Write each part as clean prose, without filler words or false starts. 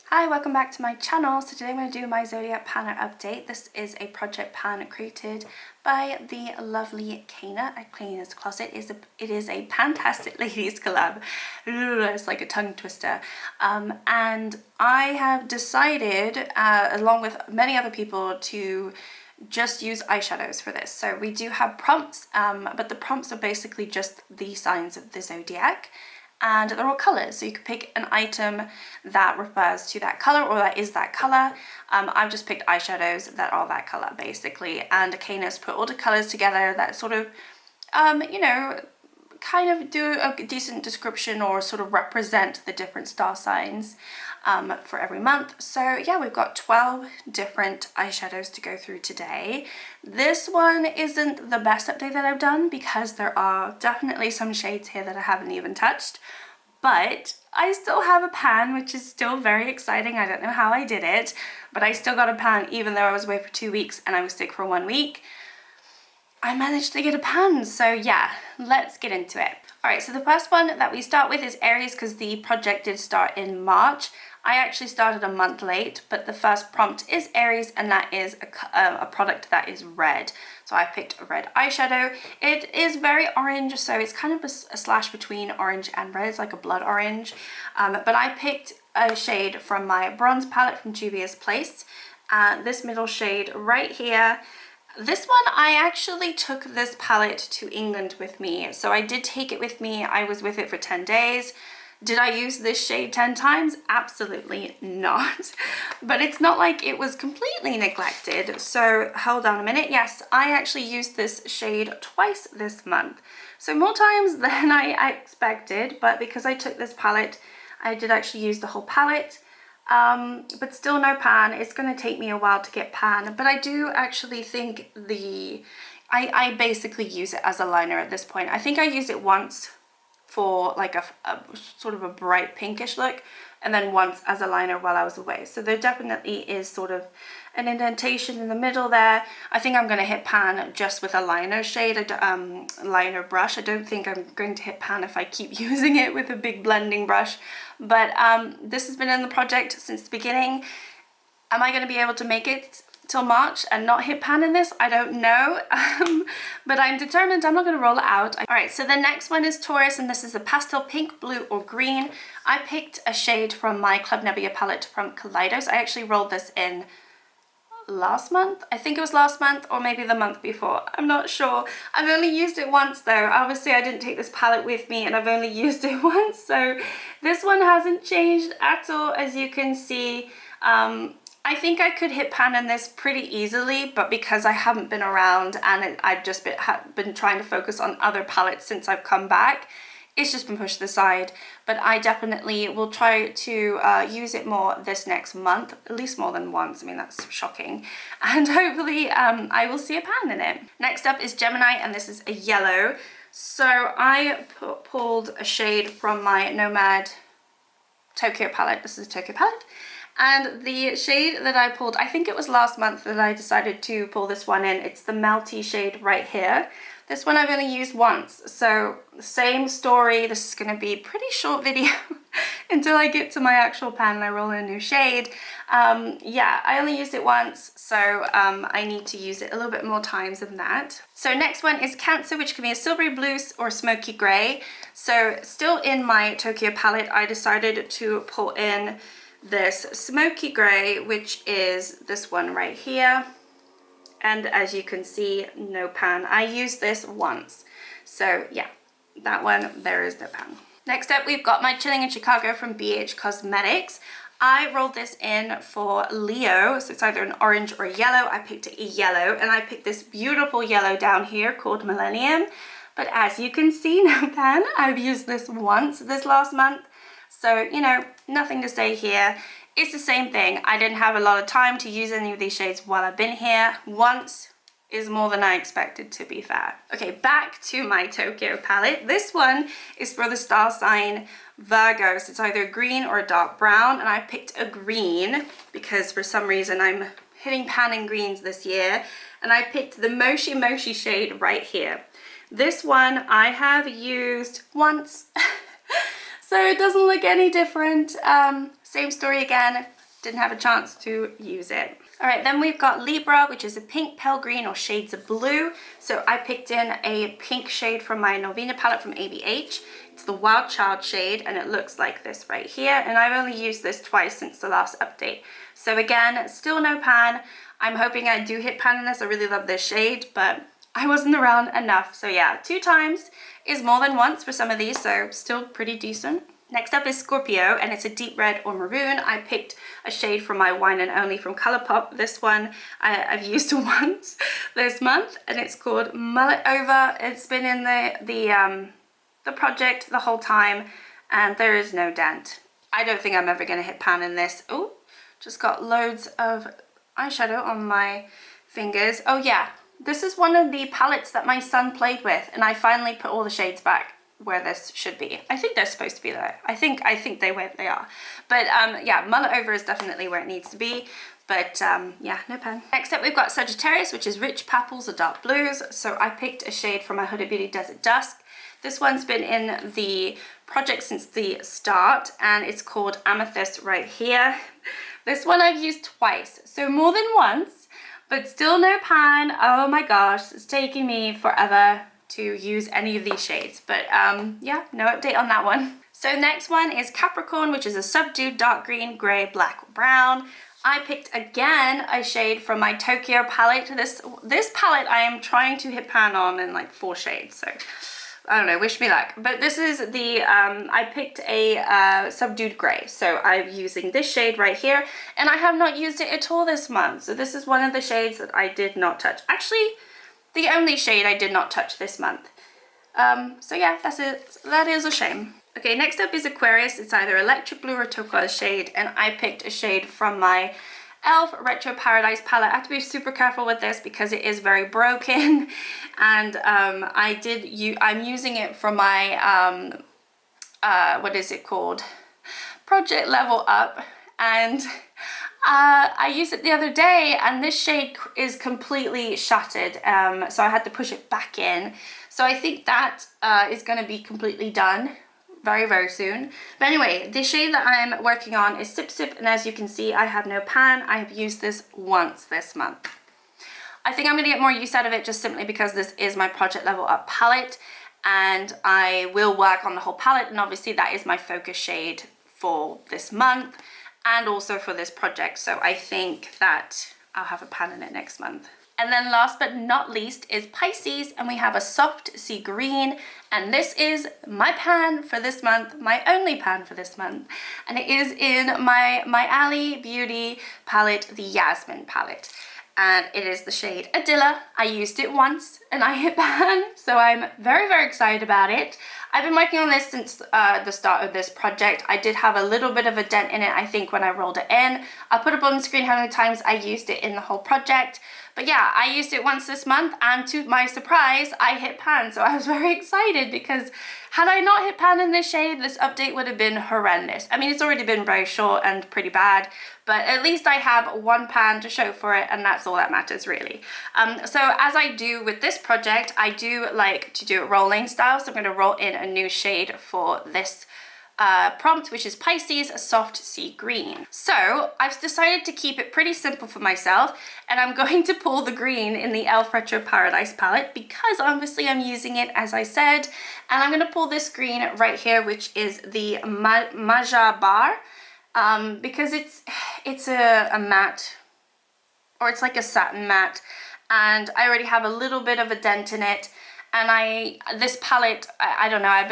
Hi, welcome back to my channel. So today I'm going to do my Zodiac Panner update. This is a project pan created by the lovely Caena at Caena's Closet. It is a Pantastic Ladies collab. It's like a tongue twister. And I have decided, along with many other people, to just use eyeshadows for this. So we do have prompts, but the prompts are basically just the signs of the zodiac. And they're all colors, so you can pick an item that refers to that color or that is that color. I've just picked eyeshadows that are that color basically, and Caena's put all the colors together that sort of, you know, kind of do a decent description or sort of represent the different star signs for every month. So yeah, we've got 12 different eyeshadows to go through today. This one isn't the best update that I've done because there are definitely some shades here that I haven't even touched, but I still have a pan, which is still very exciting. I don't know how I did it, but I still got a pan even though I was away for 2 weeks and I was sick for 1 week. I managed to get a pan, so yeah, let's get into it. Alright, so the first one that we start with is Aries because the project did start in March. I actually started a month late, but the first prompt is Aries, and that is a product that is red. So I picked a red eyeshadow. It is very orange, so it's kind of a slash between orange and red. It's like a blood orange. But I picked a shade from my bronze palette from Juvia's Place. This middle shade right here. This one, I actually took this palette to England with me. So I did take it with me. I was with it for 10 days. Did I use this shade 10 times? Absolutely not. But it's not like it was completely neglected. So hold on a minute. Yes, I actually used this shade twice this month. So more times than I expected, but because I took this palette, I did actually use the whole palette. But still no pan. It's going to take me a while to get pan, but I do actually think I basically use it as a liner at this point. I think I used it once for like a sort of a bright pinkish look, and then once as a liner while I was away. So there definitely is sort of an indentation in the middle there. I think I'm going to hit pan just with a liner shade, liner brush. I don't think I'm going to hit pan if I keep using it with a big blending brush. But this has been in the project since the beginning. Am I going to be able to make it till March and not hit pan in this? I don't know, but I'm determined. I'm not going to roll it out. All right, so the next one is Taurus, and this is a pastel pink, blue, or green. I picked a shade from my Club Nebula palette from Kaleidos. I actually rolled this in last month. I think it was last month or maybe the month before. I'm not sure. I've only used it once though. Obviously I didn't take this palette with me and I've only used it once. So this one hasn't changed at all, as you can see. I think I could hit pan in this pretty easily, but because I haven't been around and I've just been trying to focus on other palettes since I've come back, it's just been pushed aside. But I definitely will try to use it more this next month, at least more than once. I mean, that's shocking. And hopefully I will see a pan in it. Next up is Gemini, and this is a yellow. So I pulled a shade from my Nomad Tokyo palette. This is a Tokyo palette. And the shade that I pulled, I think it was last month that I decided to pull this one in. It's the Melty shade right here. This one I've only used once, so same story. This is going to be a pretty short video until I get to my actual pan and I roll in a new shade. Yeah, I only used it once, so I need to use it a little bit more times than that. So next one is Cancer, which can be a silvery blue or smoky grey. So still in my Tokyo palette, I decided to pull in this smoky grey, which is this one right here. And as you can see, no pan. I used this once. So yeah, that one, there is no pan. Next up, we've got my Chilling in Chicago from BH Cosmetics. I rolled this in for Leo, so it's either an orange or a yellow. I picked a yellow, and I picked this beautiful yellow down here called Millennium. But as you can see, no pan. I've used this once this last month. So, you know, nothing to say here. It's the same thing. I didn't have a lot of time to use any of these shades while I've been here. Once is more than I expected, to be fair. Okay, back to my Tokyo palette. This one is for the star sign Virgo. So it's either a green or a dark brown, and I picked a green because for some reason I'm hitting pan in greens this year, and I picked the Moshi Moshi shade right here. This one I have used once. So it doesn't look any different. same story again, didn't have a chance to use it. All right, then we've got Libra, which is a pink, pale green, or shades of blue. So I picked in a pink shade from my Novena palette from ABH. It's the Wild Child shade, and it looks like this right here. And I've only used this twice since the last update. So again, still no pan. I'm hoping I do hit pan in this. I really love this shade, but I wasn't around enough. So yeah, 2 times is more than once for some of these, so still pretty decent. Next up is Scorpio, and it's a deep red or maroon. I picked a shade from my Wine and Only from Colourpop. This one I've used once this month, and it's called Mullet Over. It's been in the project the whole time, and there is no dent. I don't think I'm ever going to hit pan in this. Oh, just got loads of eyeshadow on my fingers. Oh yeah, this is one of the palettes that my son played with, and I finally put all the shades back where this should be. I think they're supposed to be there. I think they are. But yeah, Mullet Over is definitely where it needs to be. But yeah, no pan. Next up we've got Sagittarius, which is Rich Papples or Dark Blues. So I picked a shade from my Huda Beauty Desert Dusk. This one's been in the project since the start, and it's called Amethyst right here. This one I've used twice, so more than once, but still no pan. Oh my gosh, it's taking me forever to use any of these shades, but yeah, no update on that one. So next one is Capricorn, which is a subdued dark green, grey, black, or brown. I picked again a shade from my Tokyo palette. This palette I am trying to hit pan on in like 4 shades, so I don't know, wish me luck. But this is the, I picked a subdued grey, so I'm using this shade right here, and I have not used it at all this month. So this is one of the shades that I did not touch. Actually, the only shade I did not touch this month. So yeah, that's it. That is a shame. Okay, next up is Aquarius. It's either electric blue or turquoise shade, and I picked a shade from my e.l.f. Retro Paradise palette. I have to be super careful with this because it is very broken, and I'm using it for my what is it called? Project Level Up, and I used it the other day, and this shade is completely shattered, so I had to push it back in. So I think that is going to be completely done very, very soon. But anyway, the shade that I'm working on is Sip Sip, and as you can see, I have no pan. I have used this once this month. I think I'm going to get more use out of it just simply because this is my Project Level Up palette, and I will work on the whole palette, and obviously that is my focus shade for this month and also for this project. So I think that I'll have a pan in it next month. And then last but not least is Pisces, and we have a soft sea green, and this is my pan for this month, my only pan for this month, and it is in my Ali Beauty palette, the Yasmin palette, and it is the shade Adilla. I used it once and I hit pan, so I'm very, very excited about it. I've been working on this since the start of this project. I did have a little bit of a dent in it, I think, when I rolled it in. I'll put up on the screen how many times I used it in the whole project. But yeah, I used it once this month, and to my surprise, I hit pan. So I was very excited because had I not hit pan in this shade, this update would have been horrendous. I mean, it's already been very short and pretty bad, but at least I have one pan to show for it, and that's all that matters really. So as I do with this project, I do like to do it rolling style. So I'm going to roll in a new shade for this prompt, which is Pisces Soft Sea Green. So I've decided to keep it pretty simple for myself, and I'm going to pull the green in the e.l.f. Retro Paradise palette because obviously I'm using it, as I said, and I'm going to pull this green right here, which is the Maja Bar, because it's a matte, or it's like a satin matte, and I already have a little bit of a dent in it. And this palette, I don't know, I've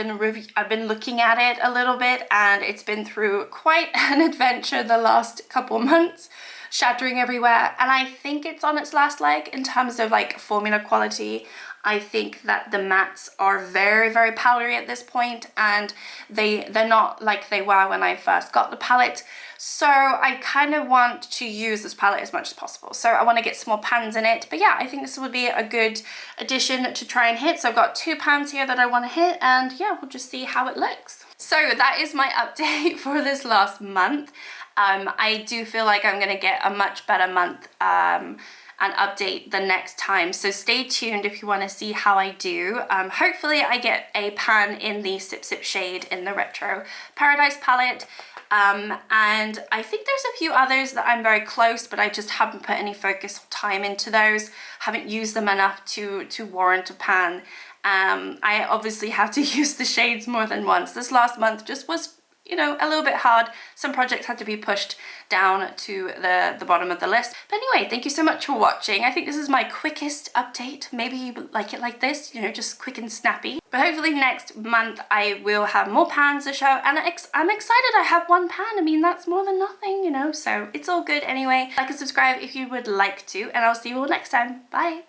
been looking at it a little bit, and it's been through quite an adventure the last couple months, shattering everywhere, and I think it's on its last leg in terms of like formula quality. I think that the mattes are very, very powdery at this point, and they're not like they were when I first got the palette. So I kind of want to use this palette as much as possible. So I want to get some more pans in it. But yeah, I think this would be a good addition to try and hit. So I've got 2 pans here that I want to hit, and yeah, we'll just see how it looks. So that is my update for this last month. I do feel like I'm going to get a much better month and update the next time. So stay tuned if you want to see how I do. Hopefully I get a pan in the Sip Sip shade in the Retro Paradise palette. And I think there's a few others that I'm very close, but I just haven't put any focus or time into those. Haven't used them enough to warrant a pan. I obviously have to use the shades more than once. This last month just was, you know, a little bit hard. Some projects had to be pushed down to the bottom of the list. But anyway, thank you so much for watching. I think this is my quickest update. Maybe you like it like this, you know, just quick and snappy. But hopefully next month I will have more pans to show, and I'm excited I have one pan. I mean, that's more than nothing, you know, so it's all good anyway. Like and subscribe if you would like to, and I'll see you all next time. Bye!